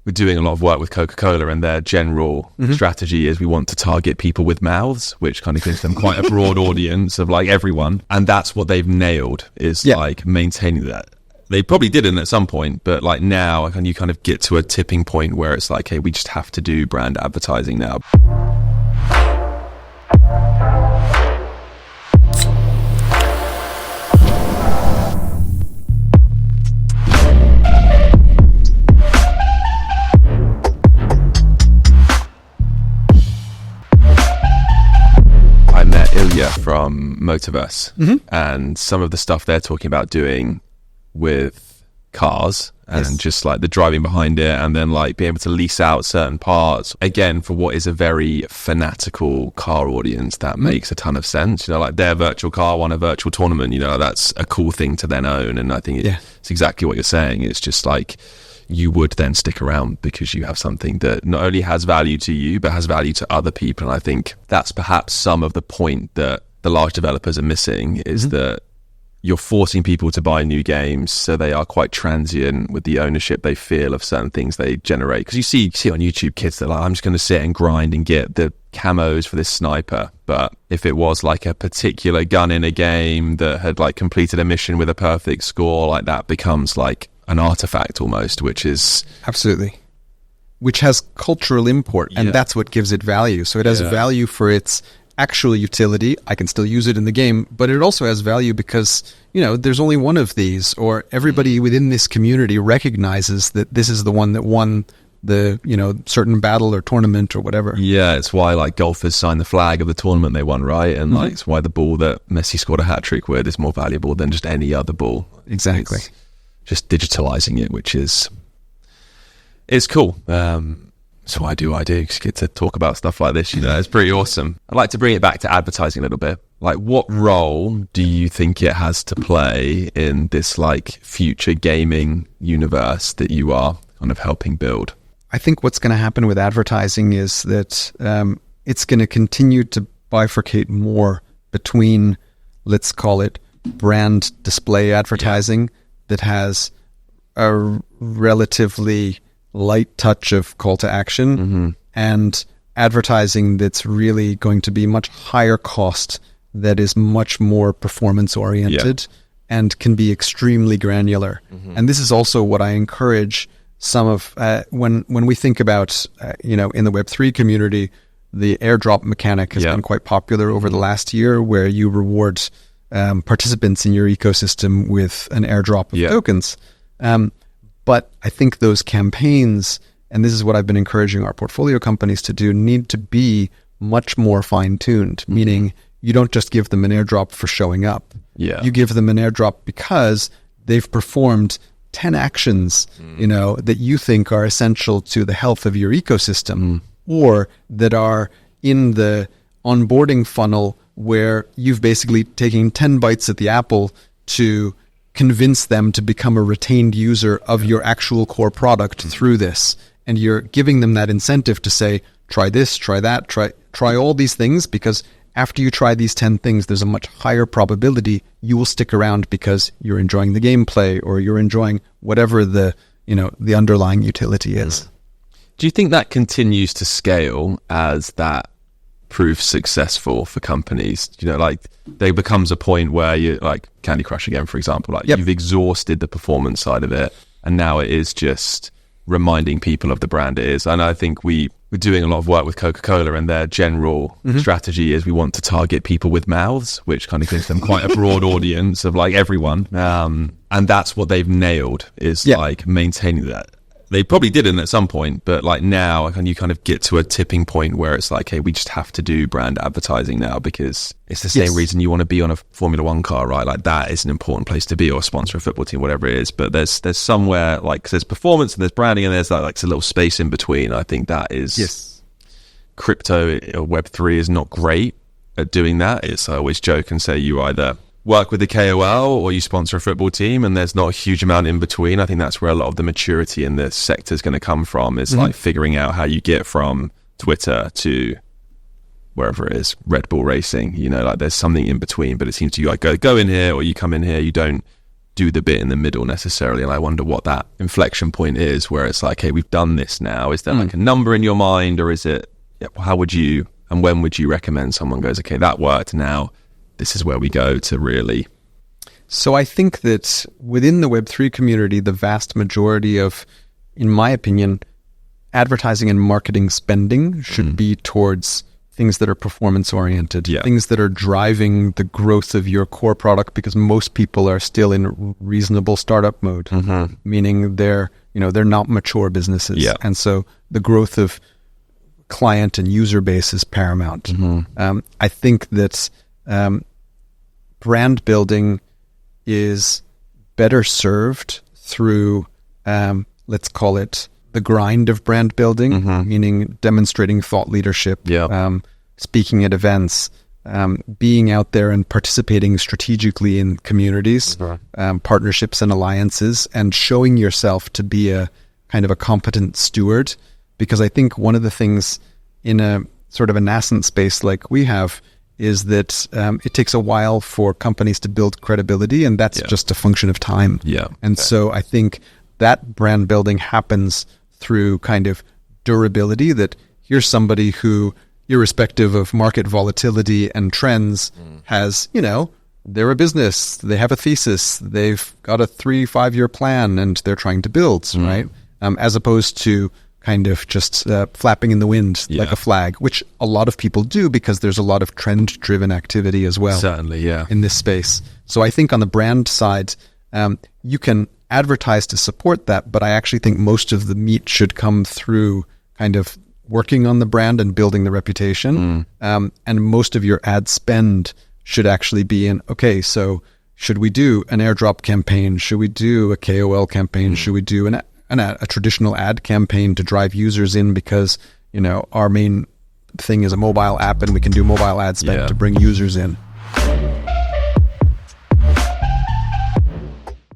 we're doing a lot of work with Coca-Cola, and their general strategy is we want to target people with mouths, which kind of gives them quite a broad audience of like everyone. And that's what they've nailed, is like maintaining that. They probably didn't at some point, but like now you kind of get to a tipping point where it's like, hey, we just have to do brand advertising now. From Motiverse, and some of the stuff they're talking about doing with cars and just like the driving behind it, and then like being able to lease out certain parts, again, for what is a very fanatical car audience. That makes a ton of sense. Like their virtual car won a virtual tournament, that's a cool thing to then own. And I think it's exactly what you're saying. It's just like, you would then stick around because you have something that not only has value to you, but has value to other people. And I think that's perhaps some of the point that the large developers are missing, is that you're forcing people to buy new games, so they are quite transient with the ownership they feel of certain things they generate. Because you see on YouTube kids that are like, I'm just going to sit and grind and get the camos for this sniper. But if it was like a particular gun in a game that had like completed a mission with a perfect score, like that becomes like an artifact almost, which is which has cultural import, and that's what gives it value. So it has value for its actual utility. I can still use it in the game, but it also has value because there's only one of these, or everybody within this community recognizes that this is the one that won the certain battle or tournament or whatever. It's why like golfers sign the flag of the tournament they won, right? And like it's why the ball that Messi scored a hat trick with is more valuable than just any other ball. Exactly. It's just digitalizing it, which is cool. So I do just get to talk about stuff like this, it's pretty awesome. I'd like to bring it back to advertising a little bit. Like, what role do you think it has to play in this like future gaming universe that you are kind of helping build? I think what's going to happen with advertising is that it's going to continue to bifurcate more between, let's call it, brand display advertising that has a relatively light touch of call to action, and advertising that's really going to be much higher cost, that is much more performance oriented and can be extremely granular. And this is also what I encourage some of when we think about in the Web3 community, the airdrop mechanic has been quite popular over the last year, where you reward participants in your ecosystem with an airdrop of tokens. But I think those campaigns, and this is what I've been encouraging our portfolio companies to do, need to be much more fine-tuned, meaning you don't just give them an airdrop for showing up. You give them an airdrop because they've performed 10 actions, that you think are essential to the health of your ecosystem, or that are in the onboarding funnel where you've basically taken 10 bites at the apple to convince them to become a retained user of your actual core product through this. And you're giving them that incentive to say, try this, try that, try all these things, because after you try these 10 things, there's a much higher probability you will stick around because you're enjoying the gameplay, or you're enjoying whatever the underlying utility is. Do you think that continues to scale as that proves successful for companies? Like there becomes a point where you like Candy Crush again, for example, like you've exhausted the performance side of it, and now it is just reminding people of the brand it is. And I think we're doing a lot of work with Coca-Cola, and their general strategy is we want to target people with mouths, which kind of gives them quite a broad audience of like everyone. And that's what they've nailed, is like maintaining that. They probably didn't at some point, but like now you kind of get to a tipping point where it's like, hey, we just have to do brand advertising now, because it's the same reason you want to be on a Formula One car, right? Like that is an important place to be, or sponsor a football team, whatever it is. But there's somewhere like, 'cause there's performance and there's branding, and there's like a little space in between. I think that is crypto or Web3 is not great at doing that. I always joke and say you either work with the KOL or you sponsor a football team, and there's not a huge amount in between. I think that's where a lot of the maturity in the sector is going to come from, is like figuring out how you get from Twitter to wherever it is, Red Bull Racing, like there's something in between, but it seems to you like go in here or you come in here, you don't do the bit in the middle necessarily. And I wonder what that inflection point is where it's like, hey, we've done this now. Is there like a number in your mind, or is it, how would you, and when would you recommend someone goes, okay, that worked, now this is where we go to really? So I think that within the Web3 community, the vast majority of, in my opinion, advertising and marketing spending should be towards things that are performance oriented, things that are driving the growth of your core product, because most people are still in reasonable startup mode, meaning they're not mature businesses. And so the growth of client and user base is paramount. I think that brand building is better served through, let's call it, the grind of brand building, meaning demonstrating thought leadership, speaking at events, being out there and participating strategically in communities, partnerships and alliances, and showing yourself to be a kind of a competent steward. Because I think one of the things in a sort of a nascent space like we have is that it takes a while for companies to build credibility, and that's just a function of time. And so I think that brand building happens through kind of durability, that here's somebody who, irrespective of market volatility and trends, has, they're a business, they have a thesis, they've got a 3-5 year plan, and they're trying to build, right? As opposed to kind of just flapping in the wind like a flag, which a lot of people do because there's a lot of trend-driven activity as well. Certainly, in this space. So I think on the brand side, you can advertise to support that, but I actually think most of the meat should come through kind of working on the brand and building the reputation. And most of your ad spend should actually be in, okay, so should we do an airdrop campaign? Should we do a KOL campaign? Should we do a traditional ad campaign to drive users in because, our main thing is a mobile app and we can do mobile ad spend to bring users in?